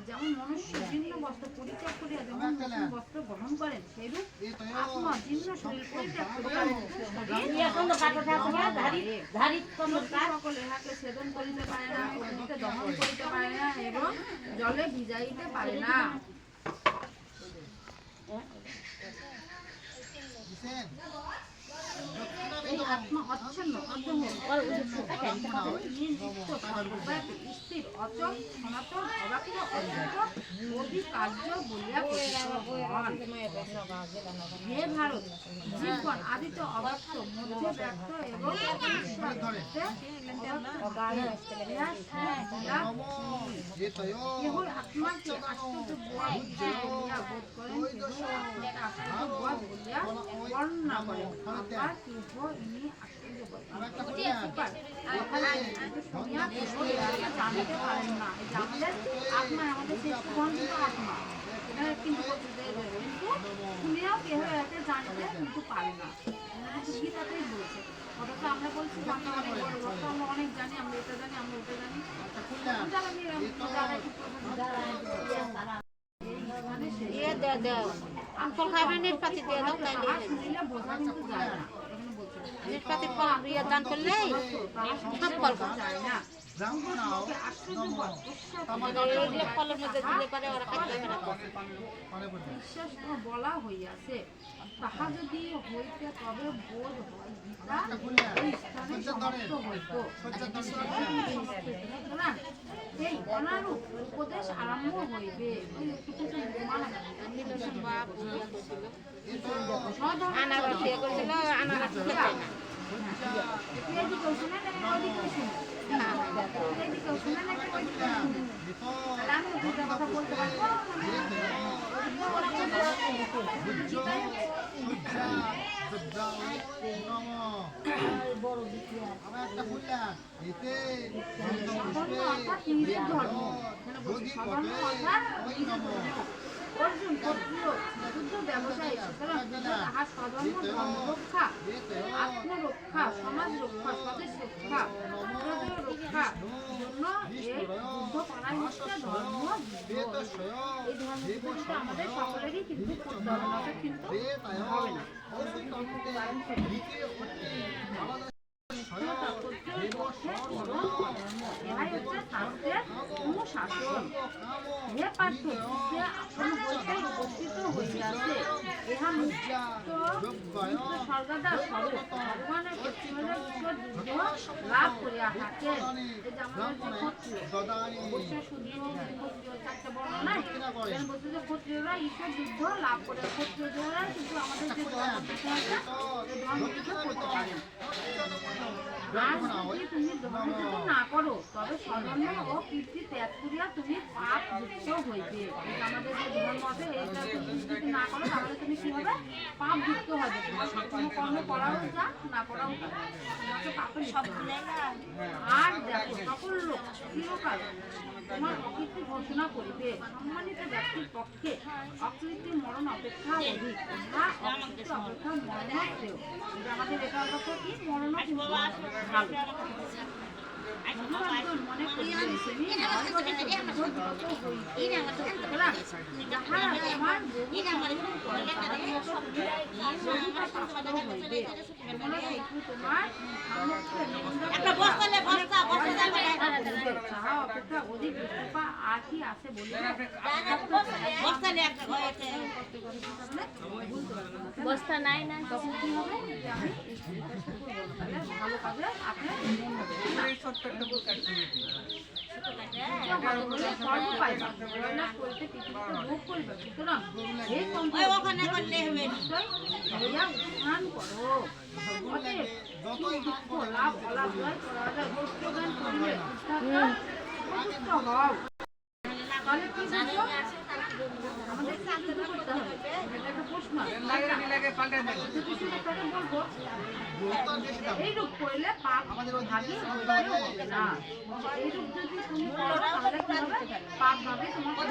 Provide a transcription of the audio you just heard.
যেমন মনুষ্য জীর্ণ বস্ত্র পরিত্যাগ করিয়া যেমন নতুন বস্ত্র গ্রহণ করেন সেইরূপ আত্মা জীর্ণ শরীর পরিত্যাগ করিয়া সকল ইহাকে ছেদন করিতে পারে না, অগ্নিতে দহন করিতে পারে না এবং জলে ভিজাইতে পারে না। এই আত্মা অচ্ছন্ন স্থির অচল সনাতন অবাক্য অবিকার্য বলিয়া হে ভারত জীবগণ আদিতে অবাক্য মধ্যে ব্যক্ত এবং কেবল আত্মাকে আশ্চর্য বোধ করেন, আশ্চর্য বোধ বলিয়া বর্ণনা করেন। জানতে পারেন না আত্মা আমাদের শেষ আত্মা কিন্তু শুনেও কেউ একে জানতে কিন্তু পারে না। গীতাতেই বলছে, অথচ আমরা বলছি আমরা অনেক বড় লোক, আমরা অনেক জানি, আমরা এটা জানি, আমরা ওটা জানি। আঙ্কল খাবেন এর পাতি দিয়ে দাও, তাইলে শুনিলে বোঝা কিন্তু যায় না। এর পাতি ইয়ে দান করলে সব ফল যায় না। বলা হইয়াছে তাহা যদি হইতে তবে বোধ হয় গীতা এই স্থানে সমাপ্ত হইত। এই অনারূপ উপদেশ আরম্ভ হইবে। আনারস দিয়ে করেছিল, আনারস অর্জুন ক্ষত্রিয় যুদ্ধ ব্যবসায়ী, সুতরাং তাহার স্বধর্ম ধর্ম রক্ষা, আত্মরক্ষা, সমাজ রক্ষা, স্বদেশ রক্ষা, প্রজা রক্ষা জন্য এই যুদ্ধ করাই হচ্ছে ধর্ম যুদ্ধ। এই ধর্ম যুদ্ধটা আমাদের সকলেরই কিন্তু করতে হবে, না কিন্তু হবে না। এরাই হচ্ছে শাস্ত্রের অনুশাসন। হে পার্থ, যুদ্ধে আসন হইতে উপস্থিত হইয়াছে, ইহা মুক্ত স্বর্গদার স্বরূপ ভগবানের ক্ষত্রিয়দের যুদ্ধ লাভ করিয়া থাকেন। এই যে আমাদের ক্ষত্রিয় অবশ্যই শুদ্ধ ক্ষত্রিয় চারটে বর্ণ নাই, বলছে যে ক্ষত্রিয়রা ঈশ্বর যুদ্ধ লাভ করে, ক্ষত্রিয়রা কিন্তু আমাদের যে ধর্মযুদ্ধ করতে পারেন। আর যদি তুমি ধর্মযুদ্ধ না করো তবে স্বধর্ম ও কীর্তি ত্যাগ করিয়া তুমি পাপ যুক্ত হইবে। আমাদের যে ধর্ম আছে এটা তুমি যদি না করো তাহলে তুমি কি হবে? পাপ যুক্ত হবে। তোমার কোনো কর্ম করাও যাক না করাও যাক, তোমাকে পাপে লিপ্ত হবে। আর দেখো সকল লোক চিরকাল তোমার অকীর্তি ঘোষণা করিবে। সম্মানিত ব্যক্তির পক্ষে অকীর্তি মরণ অপেক্ষা অধিক, ইহা অকীর্তি অপেক্ষা মরণ শ্রেয়। আমাদের এটা অর্থ কি? মরণ কিন্তু ভালো। মনে করি আর কি আছে বলি বস্তা নাই না, তখন কি হবে? ভালো কাজে আপনার লাভ অলাভ তাহলে কি আমাদের যুদ্ধ করতে হবে। এটা একটা প্রশ্ন। এইরূপ করলে পাপ ভাবি হবে না। এইরূপ যদি তুমি করো তাহলে কি হবে? পাপ ভাবে তোমার